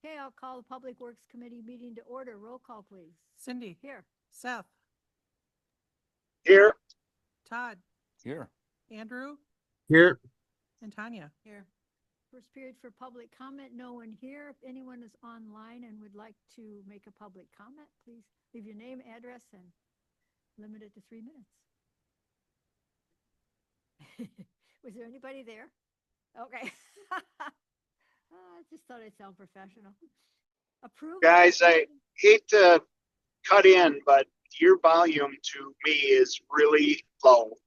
Okay, I'll call the Public Works Committee meeting to order. Roll call, please. Cindy. Here. Seth. Here. Todd. Here. Andrew. Here. And Tanya. Here. First period for public comment. No one here. If anyone is online and would like to make a public comment, please leave your name, address, and limit it to 3 minutes. Was there anybody there? Okay. I just thought I'd sound professional. Approve. Guys, I hate to cut in, but your volume to me is really low.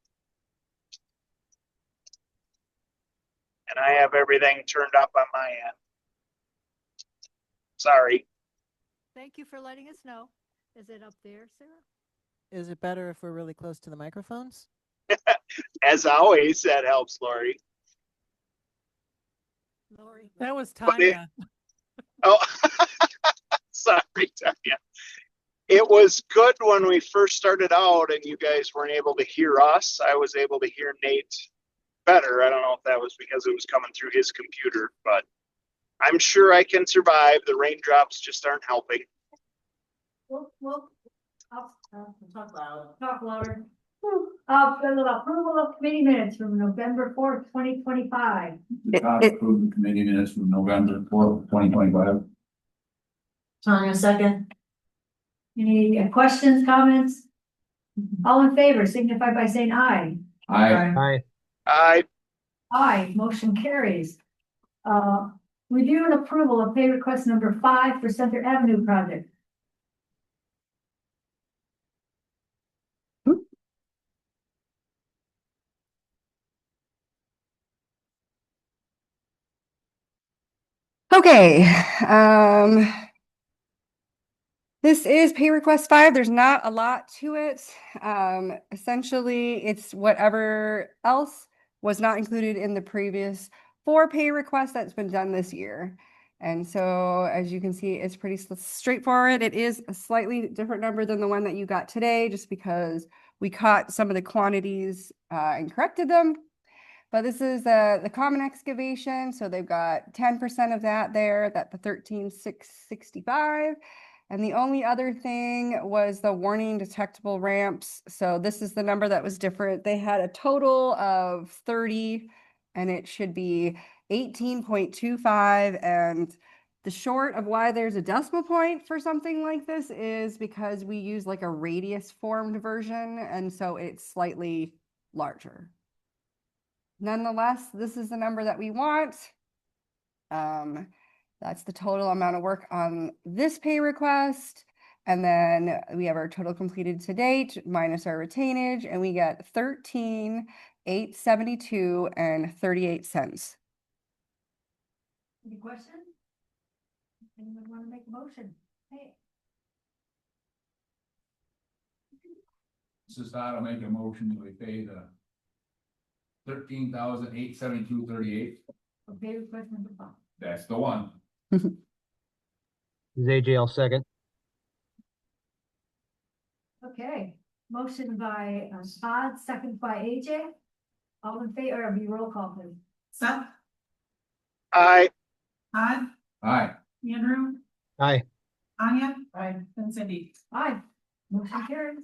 And I have everything turned up on my end. Sorry. Thank you for letting us know. Is it up there, Sarah? Is it better if we're really close to the microphones? As always, that helps, Lori. Lori. That was But it- Tanya. Oh, sorry, Tanya. It was good when we first started out and you guys weren't able to hear us. I was able to hear Nate better. I don't know if that was because it was coming through his computer, but I'm sure I can survive. The raindrops just aren't helping. I'll talk loud. Talk louder. Approval of committee minutes from November 4th, 2025. Approve the committee minutes from November 4th, 2025. Tanya, second. Any questions, comments? All in favor, signify by saying aye. Aye. Hi. Aye, motion carries. Review and approval of pay request number 5 for Center Avenue project. Okay, this is pay request 5. There's not a lot to it. Essentially, it's whatever else was not included in the previous 4 pay requests that's been done this year. And so, as you can see, it's pretty straightforward. It is a slightly different number than the one that you got today, just because we caught some of the quantities and corrected them. But this is the common excavation, so they've got 10% of that there, that the 13,665. And the only other thing was the warning detectable ramps. So this is the number that was different. They had a total of 30, and it should be 18.25. And the short of why there's a decimal point for something like this is because we use like a radius formed version, and so it's slightly larger. Nonetheless, this is the number that we want. That's the total amount of work on this pay request. And then we have our total completed to date minus our retainage, and we get 13,872 and 38 cents. Any questions? Anyone want to make a motion? Hey. This is how to make a motion that we pay the 13,872.38. Pay request number 5. That's the one. This is AJL second. Okay, motion by Todd, second by AJ. All in favor, or be roll call, please. Seth. Aye. Todd. Aye. Andrew. Hi. Tanya. Aye. And Cindy. Aye, motion carries.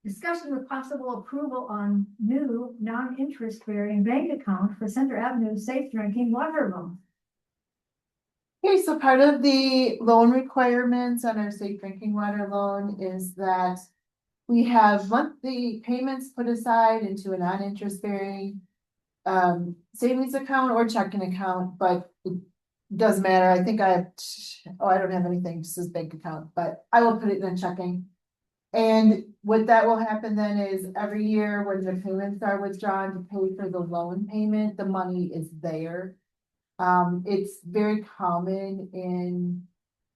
Discussion with possible approval on new non-interest bearing bank account for Center Avenue Safe Drinking Water Loan. Okay, so part of the loan requirements on our safe drinking water loan is that we have monthly payments put aside into a non-interest bearing savings account or checking account, but it doesn't matter. I think I don't have anything, just says bank account, but I will put it in checking. And what that will happen then is every year when the payments are withdrawn to pay for the loan payment, the money is there. It's very common in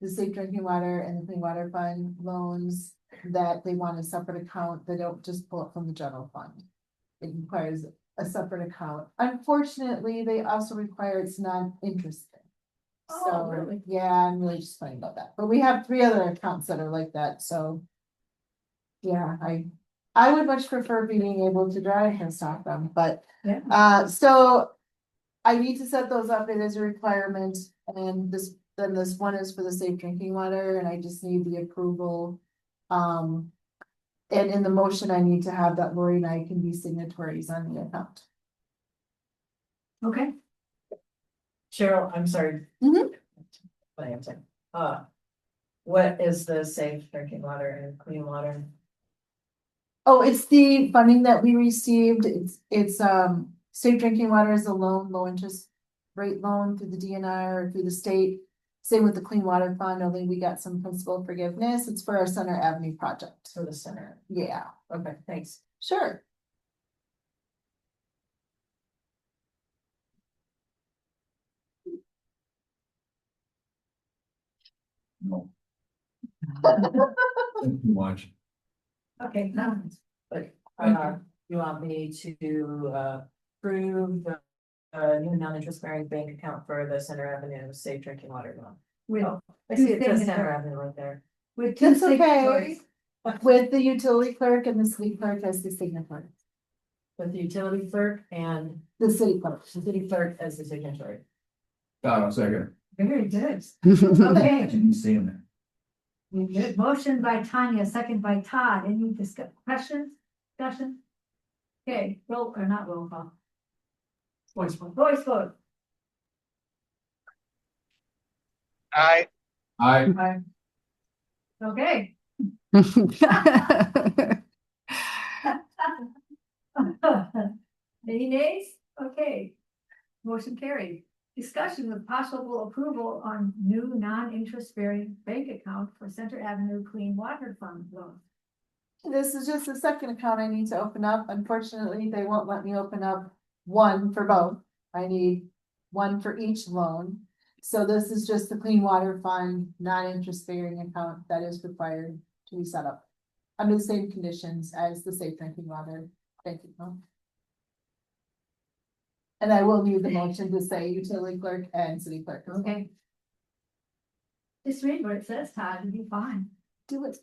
the safe drinking water and the clean water fund loans that they want a separate account. They don't just pull it from the general fund. It requires a separate account. Unfortunately, they also require it's non-interest bearing. Oh, really? Yeah, I'm really just funny about that. But we have 3 other accounts that are like that, so. Yeah, I would much prefer being able to drive and stop them, but, Yeah. so I need to set those up. It is a requirement, and this then this one is for the safe drinking water, and I just need the approval. And in the motion, I need to have that Lori and I can be signatories on the account. Okay, Cheryl, I'm sorry. Mhm. I am sorry. What is the safe drinking water and clean water? Oh, it's the funding that we received. It's safe drinking water is a loan, low interest rate loan through the DNR or through the state. Same with the Clean Water Fund, only we got some principal forgiveness. It's for our Center Avenue project. For the center. Yeah, Okay, thanks. sure. No. Too much. Okay, no, but, you want me to, approve the, new non-interest bearing bank account for the Center Avenue Safe Drinking Water loan? with, I see it says Two Center Avenue right there. with two That's okay. signatories. With the utility clerk and the city clerk as the signatory. With the utility clerk and The city clerk. the city clerk as the signatory. Got a second. Very good. Okay, He's saying that. good. Motion by Tanya, second by Todd. Any questions, discussion? Okay, roll, or not roll call. Voice vote. I, Okay. Any nays? Okay. Motion carried. Discussion with possible approval on new non-interest bearing bank account for Center Avenue Clean Water Fund loan. This is just the second account I need to open up. Unfortunately, they won't let me open up one for both. I need one for each loan. So this is just the Clean Water Fund, non-interest bearing account that is required to be set up under the same conditions as the safe drinking water bank account. And I will need the motion to say utility clerk and city clerk. as well. Okay. Just read what it says, Todd, it'll be fine. Do it.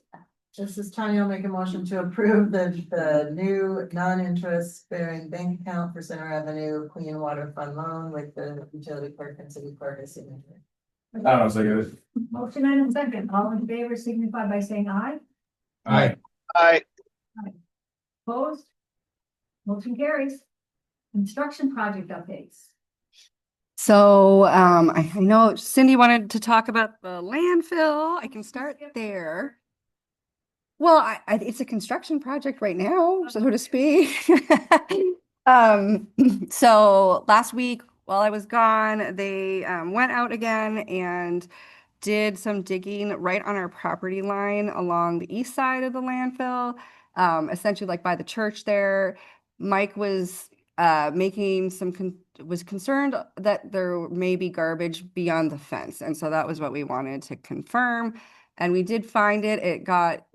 This is Tanya, I'll make a motion to approve the new non-interest bearing bank account for Center Avenue Clean Water Fund loan with the utility clerk and city clerk as signatory. I don't second it. Motion and a second. All in favor signify by saying aye. Aye. I, Opposed? Motion carries. Construction project updates. So, I know Cindy wanted to talk about the landfill. I can start there. Well, it's a construction project right now, so to speak. So last week while I was gone, they went out again and did some digging right on our property line along the east side of the landfill, essentially like by the church there. Mike was was concerned that there may be garbage beyond the fence, and so that was what we wanted to confirm. And we did find it. It got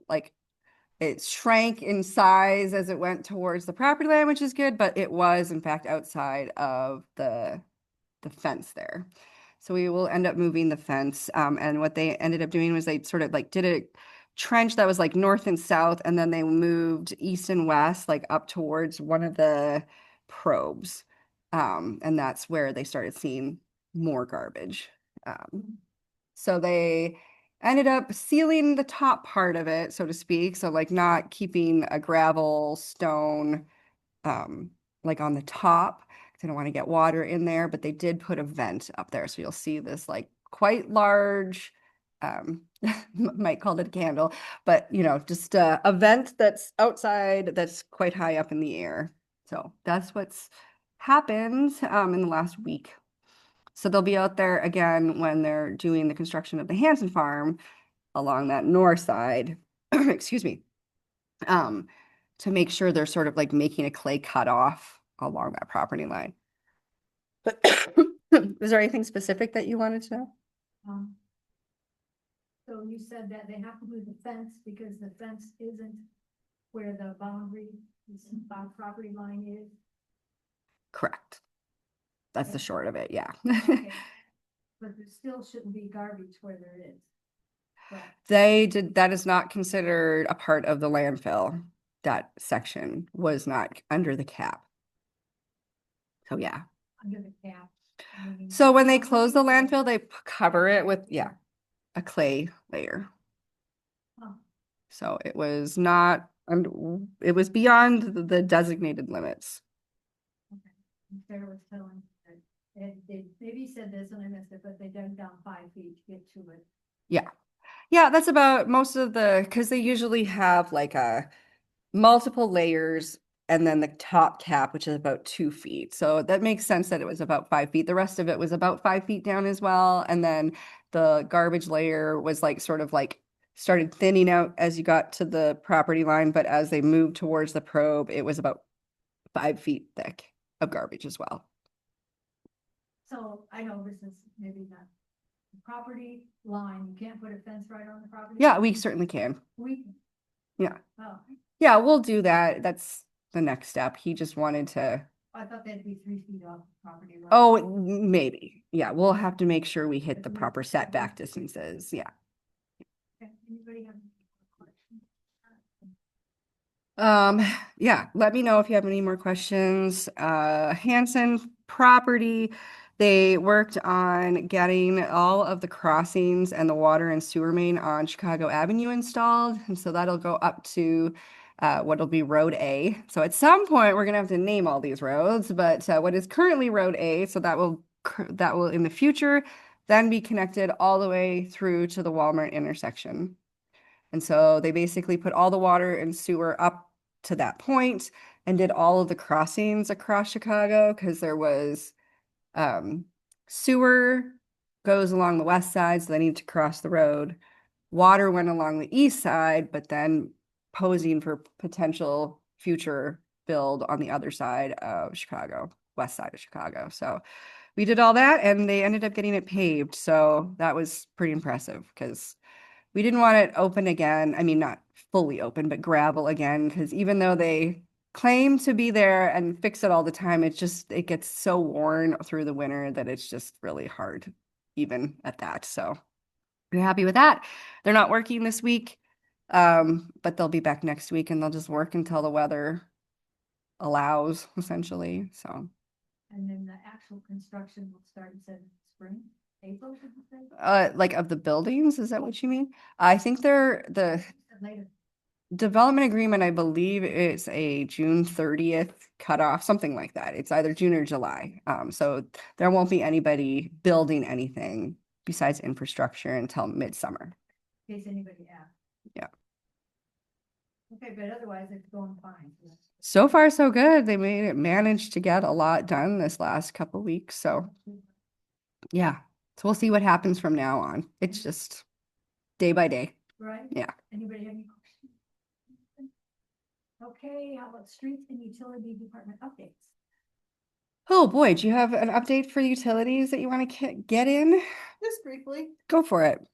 it shrank in size as it went towards the property line, which is good, but it was in fact outside of the fence there. So we will end up moving the fence. And what they ended up doing was they sort of did a trench that was north and south, and then they moved east and west, up towards one of the probes. And that's where they started seeing more garbage. So they ended up sealing the top part of it, so to speak. So not keeping a gravel stone on the top. They don't want to get water in there, but they did put a vent up there. So you'll see this quite large, might call it a candle, but just a vent that's outside that's quite high up in the air. So that's what's happened in the last week. So they'll be out there again when they're doing the construction of the Hanson farm along that north side, excuse me, to make sure they're sort of making a clay cutoff along that property line. But is there anything specific that you wanted to know? So you said that they have to move the fence because the fence isn't where the boundary, this property line is. Correct. That's the short of it, yeah. Okay. But there still shouldn't be garbage where there is. Correct. That is not considered a part of the landfill. That section was not under the cap. So yeah. Under the cap. So when they close the landfill, they cover it with, yeah, a clay layer. Oh. So it was not, it was beyond the designated limits. Okay. And Sarah was telling that, and they maybe said this and I missed it, but they dug down 5 feet to get to it. Yeah, that's about most of because they usually have like multiple layers and then the top cap, which is about 2 feet. So that makes sense that it was about 5 feet. The rest of it was about 5 feet down as well. And then the garbage layer was like sort of like started thinning out as you got to the property line. But as they moved towards the probe, it was about 5 feet thick of garbage as well. So I know this is maybe not the property line, you can't put a fence right on the property? Yeah, we certainly can. We. Yeah. Oh, Yeah, we'll do that. That's the next step. He just wanted to, I thought that'd be 3 feet off the property line. oh, maybe. Yeah, we'll have to make sure we hit the proper setback distances. Yeah. Okay, anybody have any questions? Yeah, let me know if you have any more questions. Hanson property, they worked on getting all of the crossings and the water and sewer main on Chicago Avenue installed. And so that'll go up to what'll be Road A. So at some point, we're gonna have to name all these roads, but what is currently Road A, so that will in the future then be connected all the way through to the Walmart intersection. And so they basically put all the water and sewer up to that point and did all of the crossings across Chicago because there was sewer goes along the west side, so they need to cross the road. Water went along the east side, but then posing for potential future build on the other side of Chicago, west side of Chicago. So we did all that and they ended up getting it paved. So that was pretty impressive because we didn't want it open again. I mean, not fully open, but gravel again, because even though they claim to be there and fix it all the time, it gets so worn through the winter that it's just really hard, even at that. So we're happy with that. They're not working this week, but they'll be back next week and they'll just work until the weather allows, essentially. So And then the actual construction will start in spring, April, should you say? like of the buildings, is that what you mean? I think they're the Later. development agreement, I believe it's a June 30th cutoff, something like that. It's either June or July. So there won't be anybody building anything besides infrastructure until midsummer. In case anybody asks. Yeah. Okay, but otherwise it's going fine. So far, so good. They managed to get a lot done this last couple weeks. So yeah. So we'll see what happens from now on. It's just day by day. Right? Yeah. Anybody have any questions? Okay, how about streets and utility department updates? Oh boy, do you have an update for utilities that you want to get in? Just briefly, Go for it.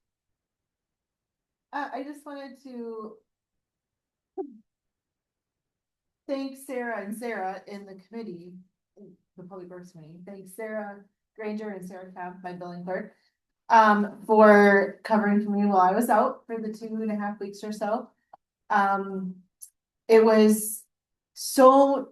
I just wanted to thank Sarah and Sarah in the committee, the Public Works Committee. Thanks Sarah Granger and Sarah Camp, my billing clerk, for covering for me while I was out for the 2.5 weeks or so. It was so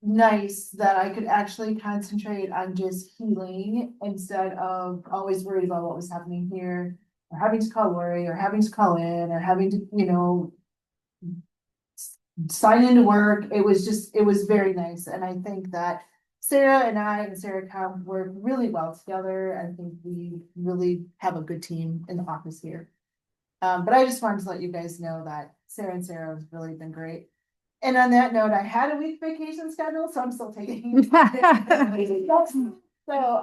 nice that I could actually concentrate on just healing instead of always worried about what was happening here, or having to call Lori, or having to call in, or having to, sign into work. It was very nice. And I think that Sarah and I and Sarah Camp work really well together. I think we really have a good team in the office here. But I just wanted to let you guys know that Sarah and Sarah have really been great. And on that note, I had a week vacation scheduled, so I'm still taking. So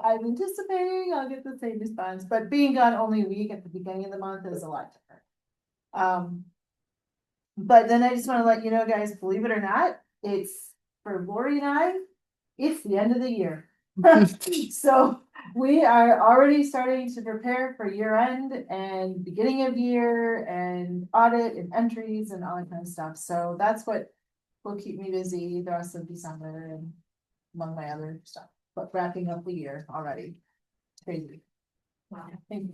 I'm anticipating I'll get the same response, but being gone only a week at the beginning of the month is a lot different. But then I just want to let you know, guys, believe it or not, it's for Lori and I, it's the end of the year. So we are already starting to prepare for year end and beginning of year and audit and entries and all that kind of stuff. So that's what will keep me busy the rest of December and among my other stuff, but wrapping up the year already. It's crazy. Wow. Thank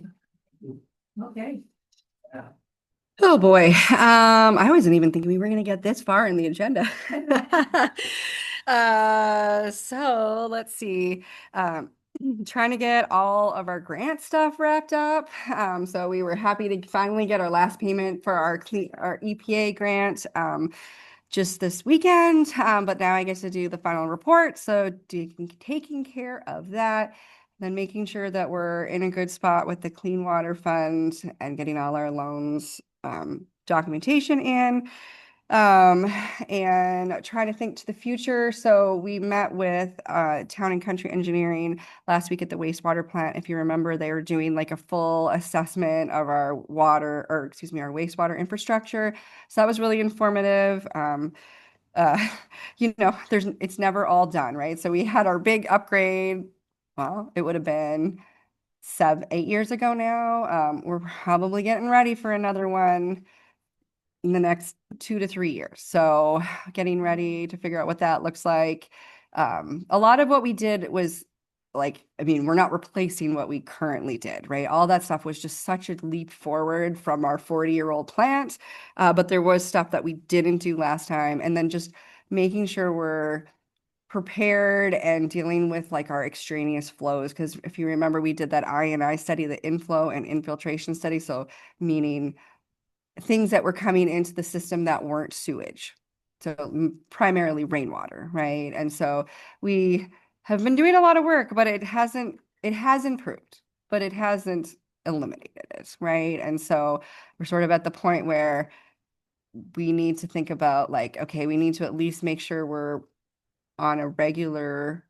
you. Okay. Oh boy. I wasn't even thinking we were gonna get this far in the agenda. So let's see. trying to get all of our grant stuff wrapped up. So we were happy to finally get our last payment for our EPA grant just this weekend. But now I get to do the final report. So taking care of that, then making sure that we're in a good spot with the Clean Water Fund and getting all our loans documentation in. And trying to think to the future. So we met with Town and Country Engineering last week at the wastewater plant. If you remember, they were doing like a full assessment of our water, or excuse me, our wastewater infrastructure. So that was really informative. It's never all done, right? So we had our big upgrade. Well, it would have been 8 years ago now. We're probably getting ready for another one in the next 2 to 3 years. So getting ready to figure out what that looks like. A lot of what we did was we're not replacing what we currently did, right? All that stuff was just such a leap forward from our 40-year-old plant. But there was stuff that we didn't do last time. And then just making sure we're prepared and dealing with like our extraneous flows. Because if you remember, we did that I&I study, the inflow and infiltration study. So meaning things that were coming into the system that weren't sewage. So primarily rainwater, right? And so we have been doing a lot of work, but it has improved, but it hasn't eliminated it, right? And so we're sort of at the point where we need to think about like, okay, we need to at least make sure we're on a regular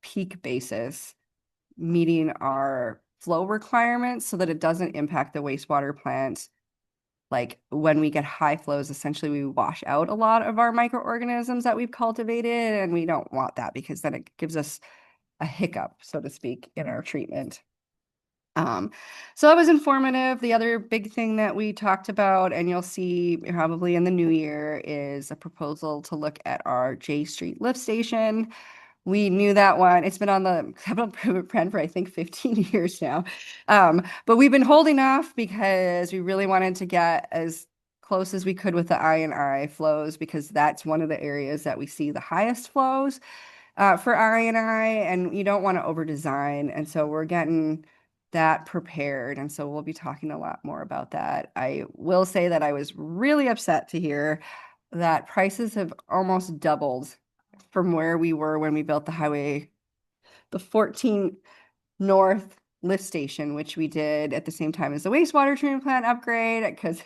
peak basis meeting our flow requirements so that it doesn't impact the wastewater plant. Like when we get high flows, essentially we wash out a lot of our microorganisms that we've cultivated, and we don't want that because then it gives us a hiccup, so to speak, in our treatment. So that was informative. The other big thing that we talked about, and you'll see probably in the new year, is a proposal to look at our J Street lift station. We knew that one. It's been on the capital improvement plan for, I think, 15 years now. But we've been holding off because we really wanted to get as close as we could with the I&I flows, because that's one of the areas that we see the highest flows for I&I, and you don't want to over design. And so we're getting that prepared. And so we'll be talking a lot more about that. I will say that I was really upset to hear that prices have almost doubled from where we were when we built the 14 North lift station, which we did at the same time as the wastewater treatment plant upgrade, because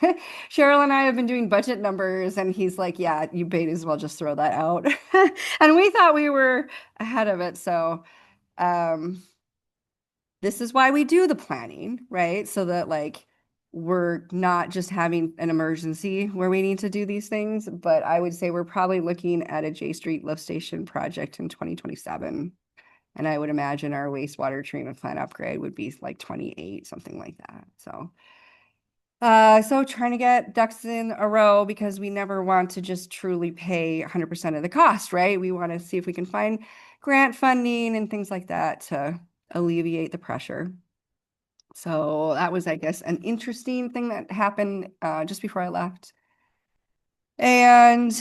Cheryl and I have been doing budget numbers, and he's like, yeah, you may as well just throw that out. And we thought we were ahead of it. So this is why we do the planning, right? So that like we're not just having an emergency where we need to do these things. But I would say we're probably looking at a J Street lift station project in 2027. And I would imagine our wastewater treatment plant upgrade would be like 28, something like that. So trying to get ducks in a row, because we never want to just truly pay 100% of the cost, right? We want to see if we can find grant funding and things like that to alleviate the pressure. So that was, I guess, an interesting thing that happened just before I left. And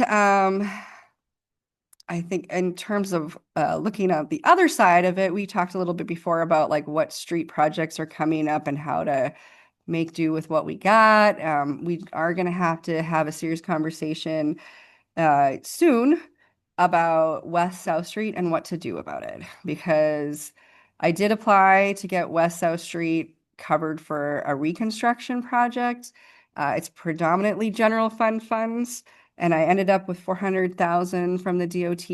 I think in terms of looking at the other side of it, we talked a little bit before about like what street projects are coming up and how to make do with what we got. We are going to have a serious conversation soon about West South Street and what to do about it, because I did apply to get West South Street covered for a reconstruction project. It's predominantly general fund funds, and I ended up with 400,000 from the DOT.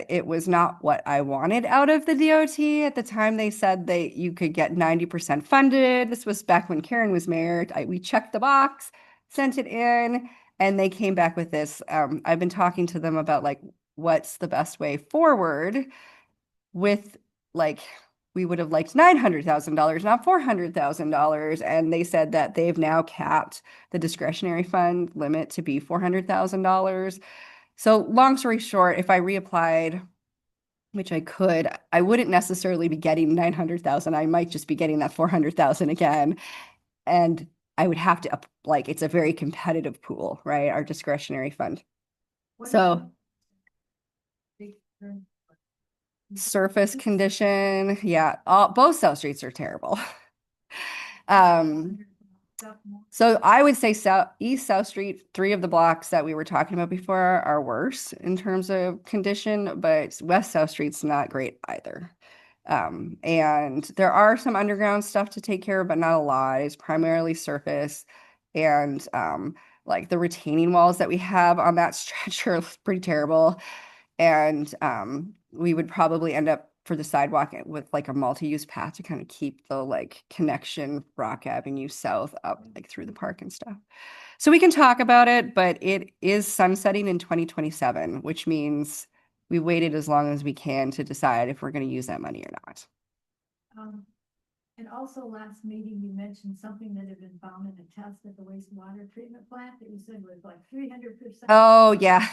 It was not what I wanted out of the DOT. At the time, they said you could get 90% funded. This was back when Karen was mayor. We checked the box, sent it in, and they came back with this. I've been talking to them about like what's the best way forward with like, we would have liked $900,000, not $400,000. And they said that they've now capped the discretionary fund limit to be $400,000. So long story short, if I reapplied, which I could, I wouldn't necessarily be getting 900,000. I might just be getting that 400,000 again. And I would have to it's a very competitive pool, right? Our discretionary fund. So surface condition, yeah, both South Streets are terrible. So I would say East South Street, 3 of the blocks that we were talking about before are worse in terms of condition, but West South Street's not great either. And there are some underground stuff to take care of, but not a lot. It's primarily surface. And like the retaining walls that we have on that stretch are pretty terrible. And we would probably end up for the sidewalk with like a multi-use path to kind of keep the like connection Rock Avenue South up like through the park and stuff. So we can talk about it, but it is sunsetting in 2027, which means we waited as long as we can to decide if we're going to use that money or not. And also last meeting, you mentioned something that had been found in a test at the wastewater treatment plant that you said was like 300%. Oh, yeah.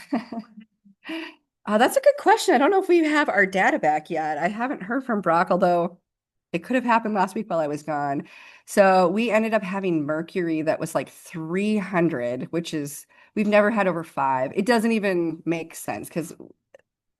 That's a good question. I don't know if we have our data back yet. I haven't heard from Brock, although it could have happened last week while I was gone. So we ended up having mercury that was like 300, which is, we've never had over 5. It doesn't even make sense because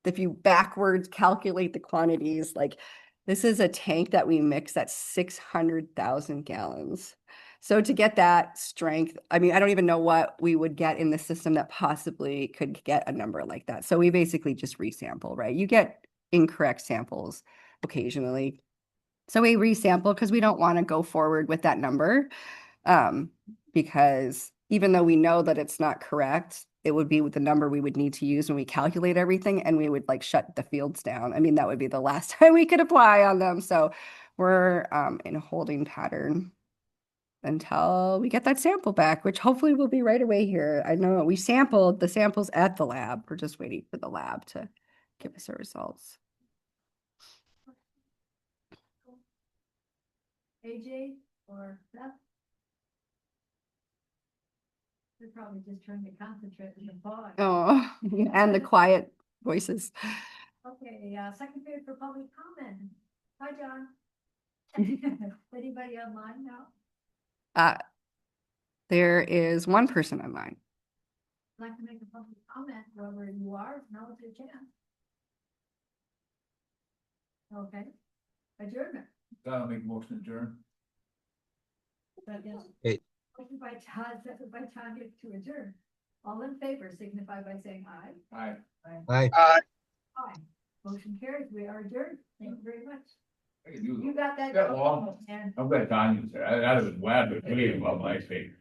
if you backwards calculate the quantities, like this is a tank that we mix that's 600,000 gallons. So to get that strength, I mean, I don't even know what we would get in the system that possibly could get a number like that. So we basically just resample, right? You get incorrect samples occasionally. So we resample because we don't want to go forward with that number. Because even though we know that it's not correct, it would be the number we would need to use when we calculate everything, and we would like shut the fields down. I mean, that would be the last time we could apply on them. So we're in a holding pattern until we get that sample back, which hopefully will be right away here. I know we sampled the samples at the lab. We're just waiting for the lab to give us the results. AJ or Beth? They're probably just trying to concentrate in the fog. Oh, and the quiet voices. Okay, second period for public comment. Hi, John. Anybody online now? There is one person online. I'd like to make a public comment, wherever you are, now is your chance. Okay, adjournment. That'll make a motion to adjourn. Hey. Motion by Todd, second by Tanya to adjourn. All in favor signify by saying aye. Aye. Aye. Aye. Motion carries. We are adjourned. Thank you very much. I can do You got that? Got long. And I'm glad Tanya's there. I'd have been glad to leave about my fate.